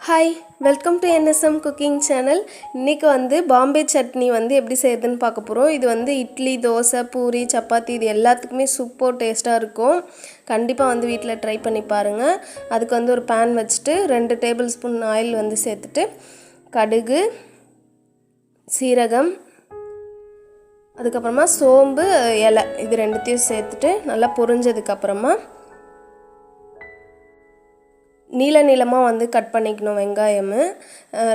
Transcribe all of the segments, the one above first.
Hi welcome to NSM cooking channel. இன்றைக்கி வந்து பாம்பே சட்னி வந்து எப்படி செய்யுதுன்னு பார்க்க போகிறோம். இது வந்து இட்லி, தோசை, பூரி, சப்பாத்தி இது எல்லாத்துக்குமே சூப்பர் டேஸ்ட்டாக இருக்கும். கண்டிப்பாக வந்து வீட்டில் ட்ரை பண்ணி பாருங்கள். அதுக்கு வந்து ஒரு பேன் வச்சுட்டு 2 டேபிள் ஸ்பூன் ஆயில் வந்து சேர்த்துட்டு கடுகு, சீரகம், அதுக்கப்புறமா சோம்பு, இலை இது ரெண்டுத்தையும் சேர்த்துட்டு நல்லா பொரிஞ்சதுக்கப்புறமா நீளமாக வந்து கட் பண்ணிக்கணும். வெங்காயம்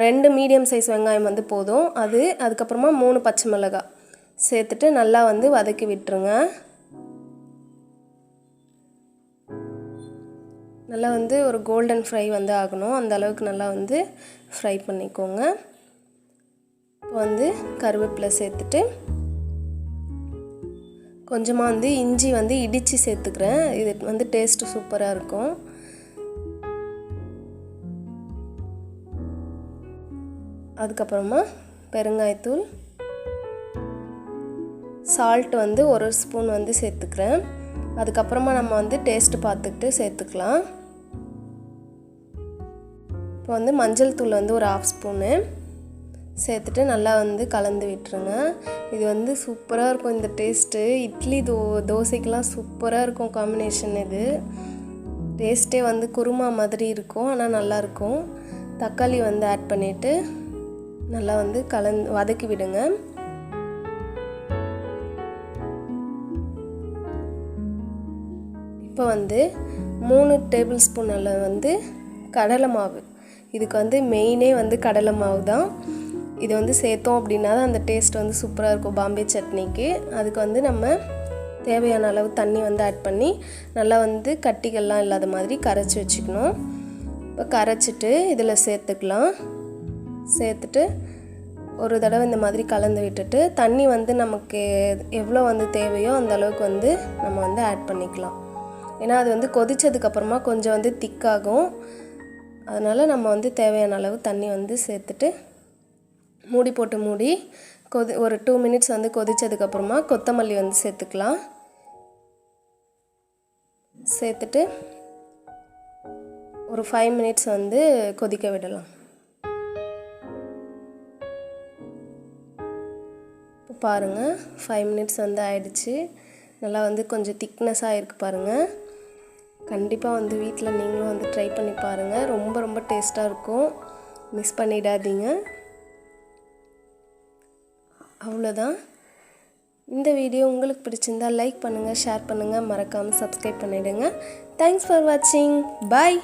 2 மீடியம் சைஸ் வெங்காயம் வந்து போதும். அதுக்கப்புறமா 3 பச்சை மிளகாய் சேர்த்துட்டு நல்லா வந்து வதக்கி விட்டுருங்க. நல்லா வந்து ஒரு கோல்டன் ஃப்ரை வந்து ஆகணும். அந்த அளவுக்கு நல்லா வந்து ஃப்ரை பண்ணிக்கோங்க. இப்போ வந்து கருவேப்பிலை சேர்த்துட்டு கொஞ்சமாக வந்து இஞ்சி வந்து இடித்து சேர்த்துக்கிறேன். இது வந்து டேஸ்ட்டு சூப்பராக இருக்கும். அதுக்கப்புறமா பெருங்காயத்தூள், சால்ட் வந்து 1 ஸ்பூன் வந்து சேர்த்துக்கிறேன். அதுக்கப்புறமா நம்ம வந்து டேஸ்ட்டு பார்த்துக்கிட்டு சேர்த்துக்கலாம். இப்போ வந்து மஞ்சள் தூள் வந்து ஒரு 1/2 ஸ்பூனு சேர்த்துட்டு நல்லா வந்து கலந்து விட்டுருங்க. இது வந்து சூப்பராக இருக்கும். இந்த டேஸ்ட்டு இட்லி தோசைக்கெலாம் சூப்பராக இருக்கும் காம்பினேஷன். இது டேஸ்ட்டே வந்து குருமா மாதிரி இருக்கும், ஆனால் நல்லாயிருக்கும். தக்காளி வந்து ஆட் பண்ணிவிட்டு நல்லா வந்து வதக்கி விடுங்க. இப்போ வந்து 3 டேபிள் ஸ்பூன் அளவு வந்து கடலை மாவு. இதுக்கு வந்து மெயினே வந்து கடலை மாவு தான். இது வந்து சேர்த்தோம் அப்படின்னா தான் அந்த டேஸ்ட் வந்து சூப்பராக இருக்கும் பாம்பே சட்னிக்கு. அதுக்கு வந்து நம்ம தேவையான அளவு தண்ணி வந்து ஆட் பண்ணி நல்லா வந்து கட்டிகள்லாம் இல்லாத மாதிரி கரைச்சி வச்சுக்கணும். இப்போ கரைச்சிட்டு இதில் சேர்த்துட்டு ஒரு தடவை இந்த மாதிரி கலந்து விட்டுட்டு தண்ணி வந்து நமக்கு எவ்வளோ வந்து தேவையோ அந்த அளவுக்கு வந்து நம்ம வந்து ஆட் பண்ணிக்கலாம். ஏன்னா அது வந்து கொதித்ததுக்கப்புறமா கொஞ்சம் வந்து திக்காகும். அதனால் நம்ம வந்து தேவையான அளவு தண்ணி வந்து சேர்த்துட்டு மூடி ஒரு 2 மினிட்ஸ் வந்து கொதித்ததுக்கப்புறமா கொத்தமல்லி வந்து சேர்த்துக்கலாம். சேர்த்துட்டு ஒரு 5 மினிட்ஸ் வந்து கொதிக்க விடலாம். பாருங்கள் 5 மினிட்ஸ் வந்து ஆயிடுச்சு. நல்லா வந்து கொஞ்சம் திக்னஸாக இருக்குது பாருங்கள். கண்டிப்பாக வந்து வீட்டில் நீங்களும் வந்து ட்ரை பண்ணி பாருங்கள். ரொம்ப டேஸ்ட்டாக இருக்கும். மிஸ் பண்ணிடாதீங்க. அவ்வளோதான். இந்த வீடியோ உங்களுக்கு பிடிச்சிருந்தால் லைக் பண்ணுங்கள், ஷேர் பண்ணுங்கள், மறக்காமல் சப்ஸ்கிரைப் பண்ணிவிடுங்க. தேங்க்ஸ் ஃபார் வாட்சிங். பாய்.